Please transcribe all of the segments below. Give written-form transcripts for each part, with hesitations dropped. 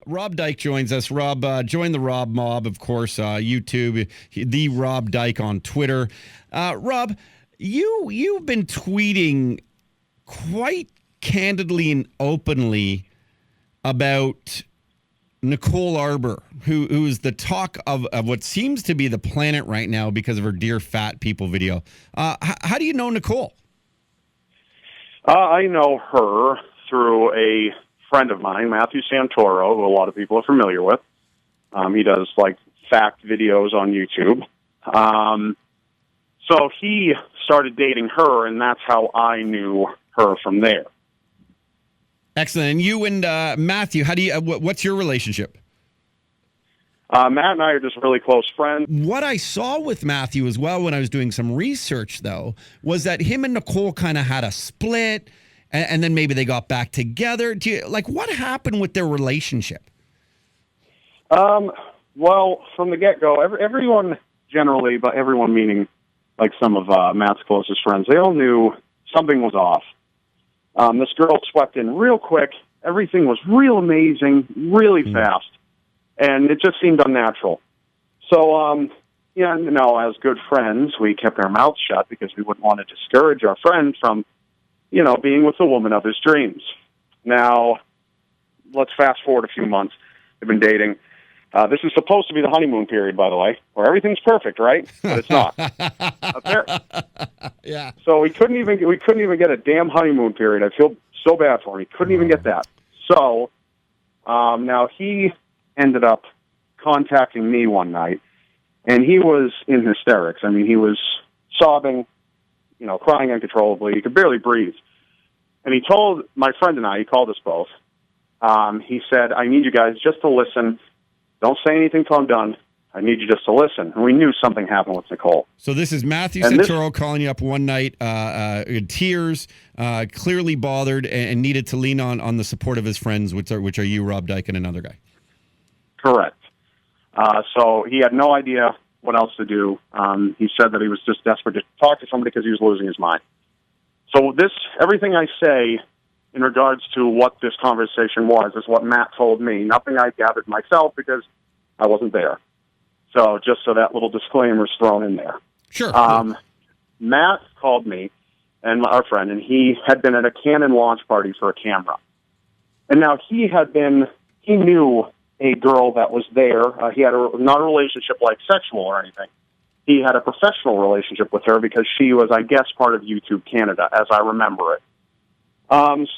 Rob Dyke joins us. Rob, join the Rob Mob, of course, YouTube, the Rob Dyke on Twitter. Rob, you've been tweeting quite candidly and openly about Nicole Arbour, who is the talk of what seems to be the planet right now because of her Dear Fat People video. How do you know Nicole? I know her through a friend of mine, Matthew Santoro, who a lot of people are familiar with. He does, fact videos on YouTube. So he started dating her, and that's how I knew her from there. Excellent. And you and Matthew, how do you? What's your relationship? Matt and I are just really close friends. What I saw with Matthew as well when I was doing some research, though, was that him and Nicole kind of had a split, and then maybe they got back together. What happened with their relationship? Well, from the get-go, everyone generally, but everyone meaning some of Matt's closest friends, they all knew something was off. This girl swept in real quick. Everything was real amazing, really fast. And it just seemed unnatural. So, as good friends, we kept our mouths shut because we wouldn't want to discourage our friend from, being with the woman of his dreams. Now, let's fast forward a few months. They've been dating. This is supposed to be the honeymoon period, by the way, where everything's perfect, right? But it's not. Yeah. So we couldn't even get a damn honeymoon period. I feel so bad for him. He couldn't even get that. So now he ended up contacting me one night, and he was in hysterics. I mean, he was sobbing, crying uncontrollably. He could barely breathe. And he told my friend and I, he called us both, he said, I need you guys just to listen. Don't say anything till I'm done. I need you just to listen. And we knew something happened with Nicole. So this is Matthew Santoro calling you up one night in tears, clearly bothered, and needed to lean on the support of his friends, which are you, Rob Dyke, and another guy. Correct. So he had no idea what else to do. He said that he was just desperate to talk to somebody because he was losing his mind. So everything I say in regards to what this conversation was is what Matt told me. Nothing I gathered myself because I wasn't there. So just so that little disclaimer is thrown in there. Sure. Matt called me and our friend, and he had been at a Canon launch party for a camera. And now he knew a girl that was there. He had not a relationship like sexual or anything. He had a professional relationship with her because she was, I guess, part of YouTube Canada, as I remember it.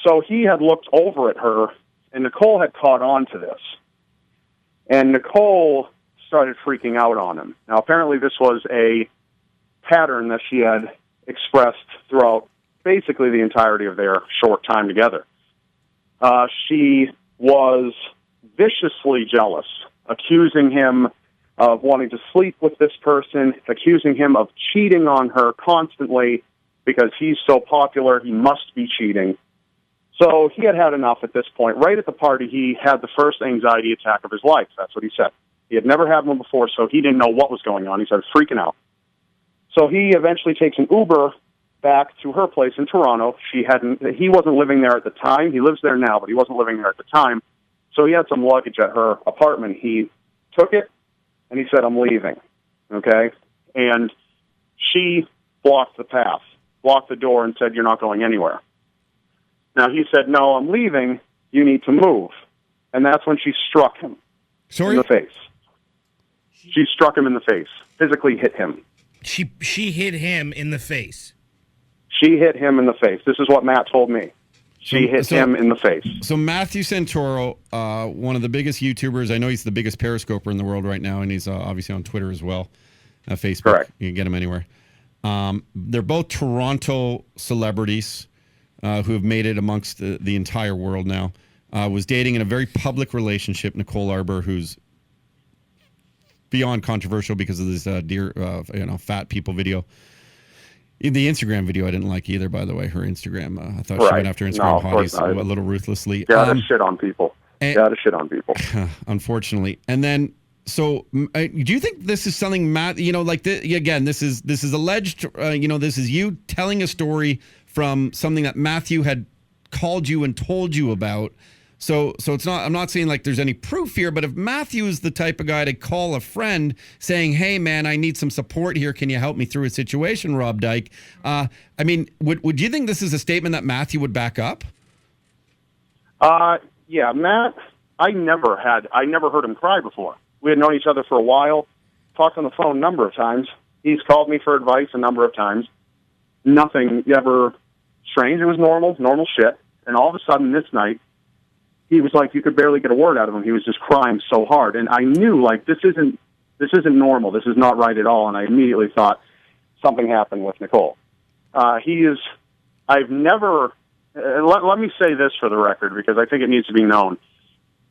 So he had looked over at her, and Nicole had caught on to this. And Nicole started freaking out on him. Now, apparently this was a pattern that she had expressed throughout basically the entirety of their short time together. She was viciously jealous, accusing him of wanting to sleep with this person, accusing him of cheating on her constantly because he's so popular, he must be cheating. So he had had enough at this point. Right at the party, he had the first anxiety attack of his life. That's what he said. He had never had one before, so he didn't know what was going on. He started freaking out. So he eventually takes an Uber back to her place in Toronto. He wasn't living there at the time. He lives there now, but he wasn't living there at the time. So he had some luggage at her apartment. He took it, and he said, I'm leaving, okay? And she blocked the path, blocked the door, and said, you're not going anywhere. Now, he said, no, I'm leaving. You need to move. And that's when she struck him in the face. She struck him in the face, physically hit him. She hit him in the face. She hit him in the face. This is what Matt told me. She hit him in the face. So Matthew Santoro, one of the biggest YouTubers. I know he's the biggest Periscoper in the world right now, and he's obviously on Twitter as well, Facebook. Correct. You can get him anywhere. They're both Toronto celebrities who have made it amongst the entire world now. Was dating in a very public relationship, Nicole Arbour, who's beyond controversial because of this Dear Fat People video. The Instagram video I didn't like either, by the way. Her Instagram, I thought she went after Instagram hotties a little ruthlessly. Gotta shit on people. Unfortunately. And then, so do you think this is something, Matt, again, this is alleged, this is you telling a story from something that Matthew had called you and told you about. So it's not. I'm not saying like there's any proof here, but if Matthew is the type of guy to call a friend saying, "Hey, man, I need some support here. Can you help me through a situation?" Rob Dyke. I mean, would you think this is a statement that Matthew would back up? Yeah, Matt. I never heard him cry before. We had known each other for a while, talked on the phone a number of times. He's called me for advice a number of times. Nothing ever strange. It was normal shit. And all of a sudden this night, he was like, you could barely get a word out of him. He was just crying so hard. And I knew, like, this isn't normal. This is not right at all. And I immediately thought something happened with Nicole. I've never, let me say this for the record, because I think it needs to be known.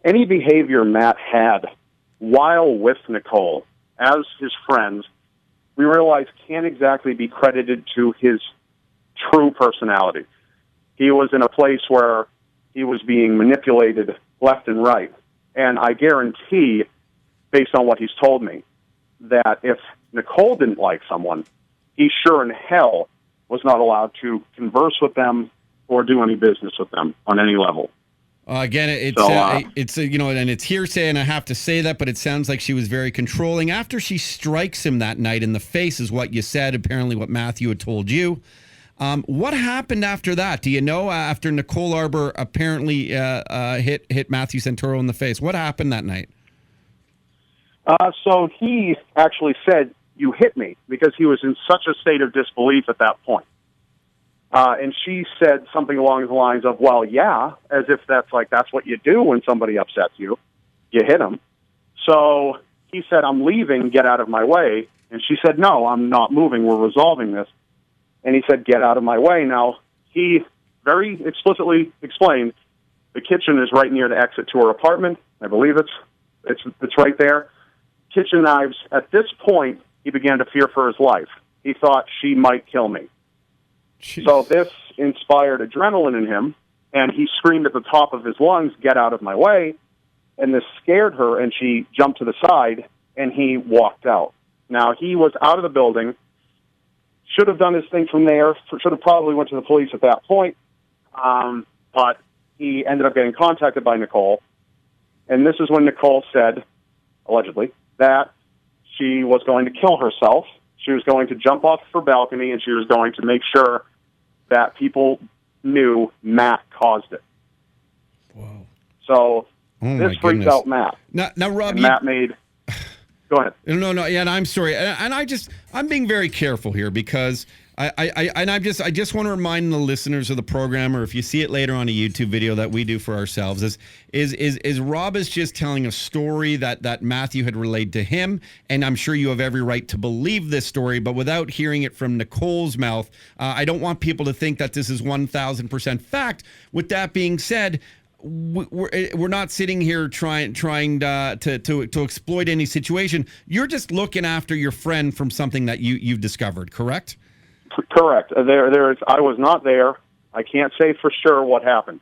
Any behavior Matt had while with Nicole, as his friends, we realized can't exactly be credited to his true personality. He was in a place where he was being manipulated left and right. And I guarantee, based on what he's told me, that if Nicole didn't like someone, he sure in hell was not allowed to converse with them or do any business with them on any level. Again, it's you know, and it's hearsay, and I have to say that, but it sounds like she was very controlling. After she strikes him that night in the face, is what you said. Apparently, what Matthew had told you. What happened after that? Do you know? After Nicole Arbour apparently hit Matthew Santoro in the face, what happened that night? So he actually said, "You hit me," because he was in such a state of disbelief at that point. And she said something along the lines of, well, yeah, as if that's what you do when somebody upsets you. You hit them. So he said, I'm leaving, get out of my way. And she said, no, I'm not moving, we're resolving this. And he said, get out of my way. Now, he very explicitly explained the kitchen is right near the exit to her apartment. I believe it's right there. Kitchen knives. At this point, he began to fear for his life. He thought she might kill me. Jeez. So this inspired adrenaline in him, and he screamed at the top of his lungs, get out of my way, and this scared her, and she jumped to the side, and he walked out. Now, he was out of the building, should have done his thing from there, should have probably went to the police at that point, but he ended up getting contacted by Nicole, and this is when Nicole said, allegedly, that she was going to kill herself. She was going to jump off her balcony, and she was going to make sure that people knew Matt caused it. Whoa. So this freaked out Matt. Now Rob, Matt made... Go ahead. No. Yeah, and I'm sorry, and I'm being very careful here because I just want to remind the listeners of the program, or if you see it later on a YouTube video that we do for ourselves, is Rob is just telling a story that Matthew had relayed to him, and I'm sure you have every right to believe this story, but without hearing it from Nicole's mouth, I don't want people to think that this is 1,000% fact. With that being said, we're not sitting here trying to exploit any situation. You're just looking after your friend from something that you've discovered, correct? Correct. I was not there. I can't say for sure what happened.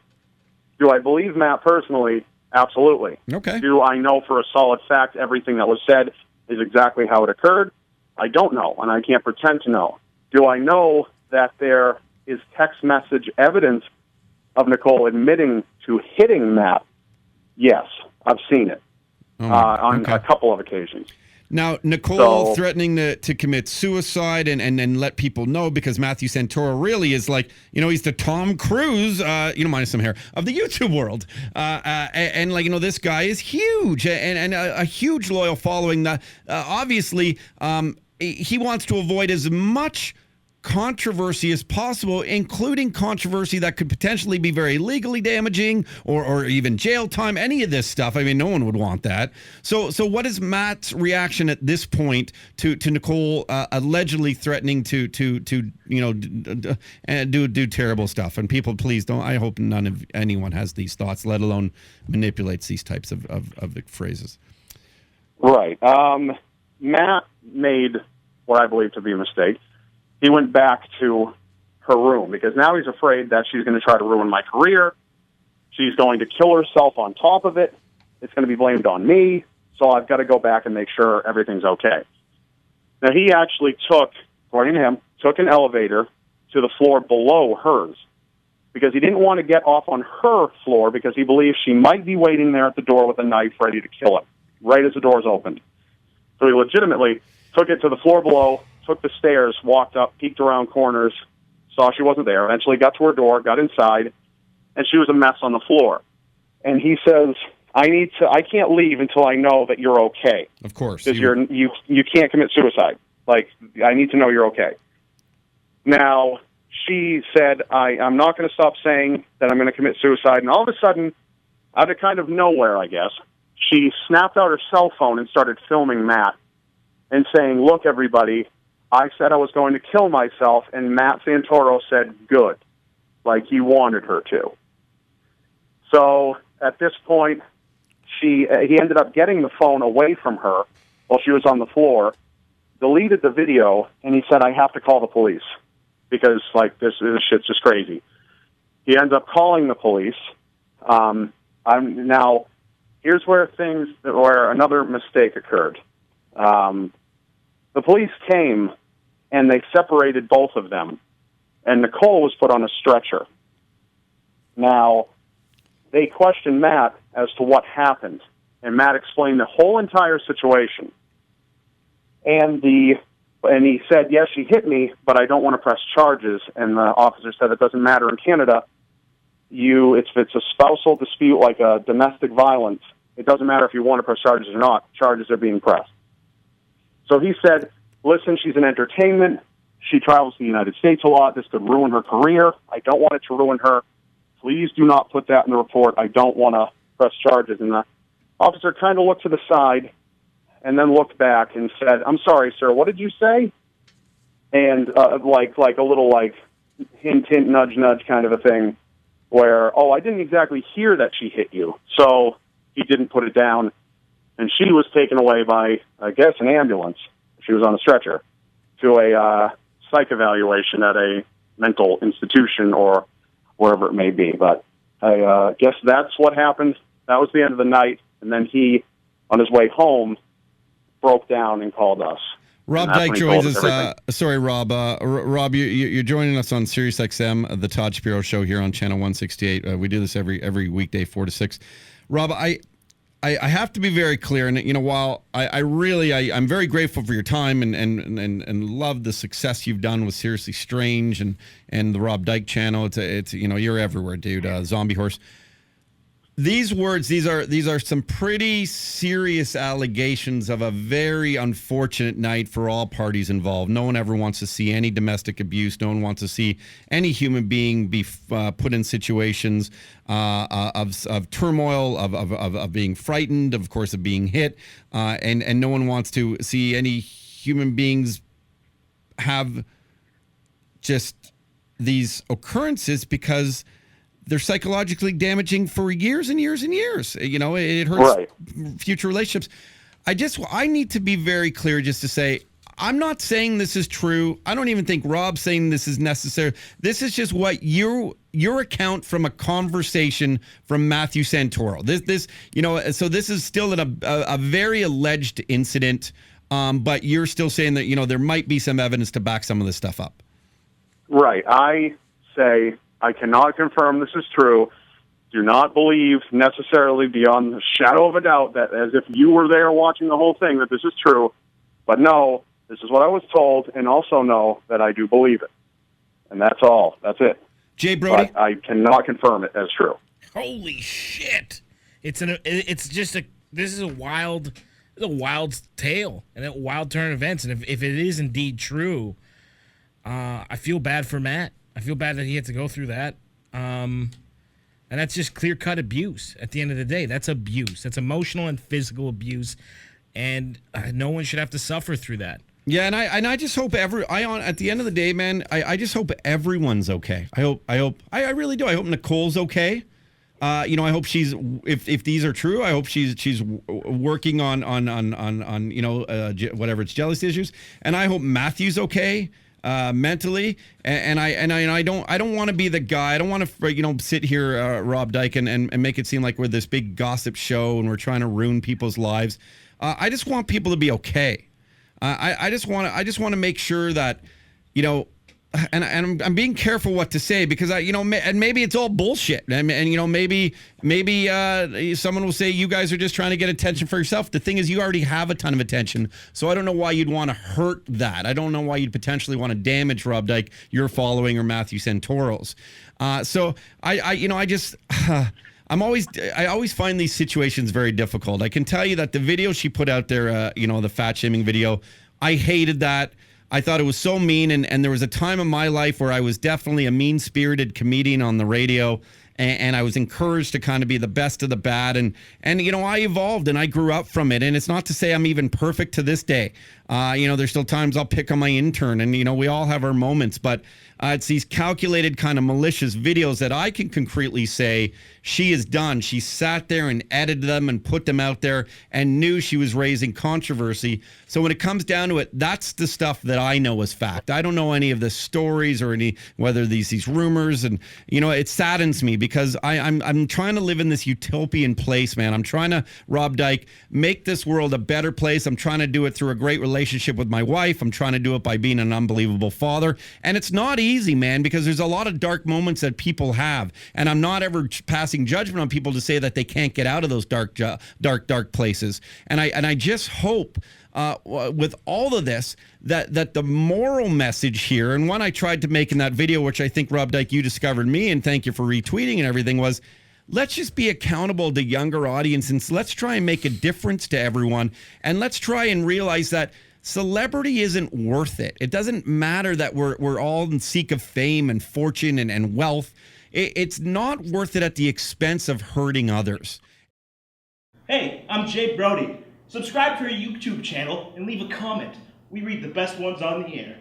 Do I believe Matt personally? Absolutely. Okay. Do I know for a solid fact everything that was said is exactly how it occurred? I don't know, and I can't pretend to know. Do I know that there is text message evidence of Nicole admitting to hitting Matt? Yes, I've seen it on a couple of occasions. Now, Nicole threatening to commit suicide and let people know, because Matthew Santoro really is like, he's the Tom Cruise, minus some hair, of the YouTube world. And this guy is huge and a huge loyal following. Obviously, he wants to avoid as much controversy as possible, including controversy that could potentially be very legally damaging or even jail time, any of this stuff. I mean, no one would want that. So what is Matt's reaction at this point to Nicole allegedly threatening to do terrible stuff? And people, please don't, I hope anyone has these thoughts, let alone manipulates these types of phrases. Right. Matt made what I believe to be a mistake. He went back to her room because now he's afraid that she's going to try to ruin my career. She's going to kill herself on top of it. It's going to be blamed on me. So I've got to go back and make sure everything's okay. Now, he actually according to him, took an elevator to the floor below hers because he didn't want to get off on her floor because he believes she might be waiting there at the door with a knife ready to kill him right as the doors opened. So he legitimately took it to the floor below, took the stairs, walked up, peeked around corners, saw she wasn't there, eventually got to her door, got inside, and she was a mess on the floor. And he says, I can't leave until I know that you're okay. Of course. Because you can't commit suicide. Like, I need to know you're okay. Now, she said, I'm not going to stop saying that I'm going to commit suicide. And all of a sudden, out of kind of nowhere, I guess, she snapped out her cell phone and started filming Matt and saying, look, everybody, I said I was going to kill myself, and Matt Santoro said, good, like he wanted her to. So at this point, he ended up getting the phone away from her while she was on the floor, deleted the video, and he said, I have to call the police because, like, this shit's just crazy. He ends up calling the police. Now, here's where another mistake occurred. The police came, and they separated both of them, and Nicole was put on a stretcher. Now, they questioned Matt as to what happened, and Matt explained the whole entire situation. And he said, yes, she hit me, but I don't want to press charges. And the officer said, it doesn't matter in Canada. If it's a spousal dispute like a domestic violence, it doesn't matter if you want to press charges or not. Charges are being pressed. So he said, listen, she's an entertainment. She travels to the United States a lot. This could ruin her career. I don't want it to ruin her. Please do not put that in the report. I don't want to press charges. And the officer kind of looked to the side and then looked back and said, I'm sorry, sir, what did you say? And like a little like hint, hint, nudge, nudge kind of a thing where, I didn't exactly hear that she hit you. So he didn't put it down. And she was taken away by, I guess, an ambulance. She was on a stretcher to a psych evaluation at a mental institution or wherever it may be. But I guess that's what happened. That was the end of the night. And then he, on his way home, broke down and called us. Rob Dyke joins us. Sorry, Rob. Rob, you're joining us on SiriusXM, the Todd Shapiro Show here on Channel 168. We do this every weekday, 4 to 6. Rob, I have to be very clear, and while I'm very grateful for your time and love the success you've done with Seriously Strange and the Rob Dyke channel. It's you're everywhere, dude. Zombie Horse. These words, these are some pretty serious allegations of a very unfortunate night for all parties involved. No one ever wants to see any domestic abuse. No one wants to see any human being be put in situations of turmoil, of being frightened, of course, of being hit, and no one wants to see any human beings have just these occurrences because they're psychologically damaging for years and years and years. It hurts future relationships. I need to be very clear just to say, I'm not saying this is true. I don't even think Rob's saying this is necessary. This is just what your account from a conversation from Matthew Santoro. So this is still a very alleged incident, but you're still saying that, there might be some evidence to back some of this stuff up. Right. I say I cannot confirm this is true. Do not believe necessarily beyond the shadow of a doubt that as if you were there watching the whole thing that this is true. But no, this is what I was told, and also know that I do believe it. And that's all. That's it. Jay Brody? But I cannot confirm it as true. Holy shit. This is a wild tale and a wild turn of events. And if it is indeed true, I feel bad for Matt. I feel bad that he had to go through that. And that's just clear-cut abuse at the end of the day. That's abuse. That's emotional and physical abuse. And no one should have to suffer through that. Yeah, and I just hope at the end of the day, man, I just hope everyone's okay. I really do. I hope Nicole's okay. I hope she's if these are true, I hope she's working on whatever it's jealousy issues, and I hope Matthew's okay. Mentally, and I don't want to be the guy. I don't want to sit here, Rob Dyke, and make it seem like we're this big gossip show and we're trying to ruin people's lives. I just want people to be okay. I just want to make sure that I'm being careful what to say because and maybe it's all bullshit. And maybe someone will say you guys are just trying to get attention for yourself. The thing is, you already have a ton of attention, so I don't know why you'd want to hurt that. I don't know why you'd potentially want to damage Rob Dyke, your following, or Matthew Santoro's. So I always find these situations very difficult. I can tell you that the video she put out there, the fat shaming video, I hated that. I thought it was so mean, and there was a time in my life where I was definitely a mean-spirited comedian on the radio, and I was encouraged to kind of be the best of the bad, and I evolved, and I grew up from it, and it's not to say I'm even perfect to this day. There's still times I'll pick on my intern, and, we all have our moments, but it's these calculated kind of malicious videos that I can concretely say she has done. She sat there and edited them and put them out there and knew she was raising controversy. So when it comes down to it, that's the stuff that I know is fact. I don't know any of the stories or whether these rumors, and it saddens me because I'm trying to live in this utopian place, man. I'm trying to, Rob Dyke, make this world a better place. I'm trying to do it through a great relationship with my wife. I'm trying to do it by being an unbelievable father. And it's not easy, man, because there's a lot of dark moments that people have. And I'm not ever passing judgment on people to say that they can't get out of those dark places. And I just hope with all of this that the moral message here, and one I tried to make in that video, which I think, Rob Dyke, you discovered me, and thank you for retweeting and everything, was let's just be accountable to younger audiences. Let's try and make a difference to everyone. And let's try and realize that celebrity isn't worth it. It doesn't matter that we're all in seek of fame and fortune and wealth. It's not worth it at the expense of hurting others. Hey, I'm Jay Brody. Subscribe to our YouTube channel and leave a comment. We read the best ones on the air.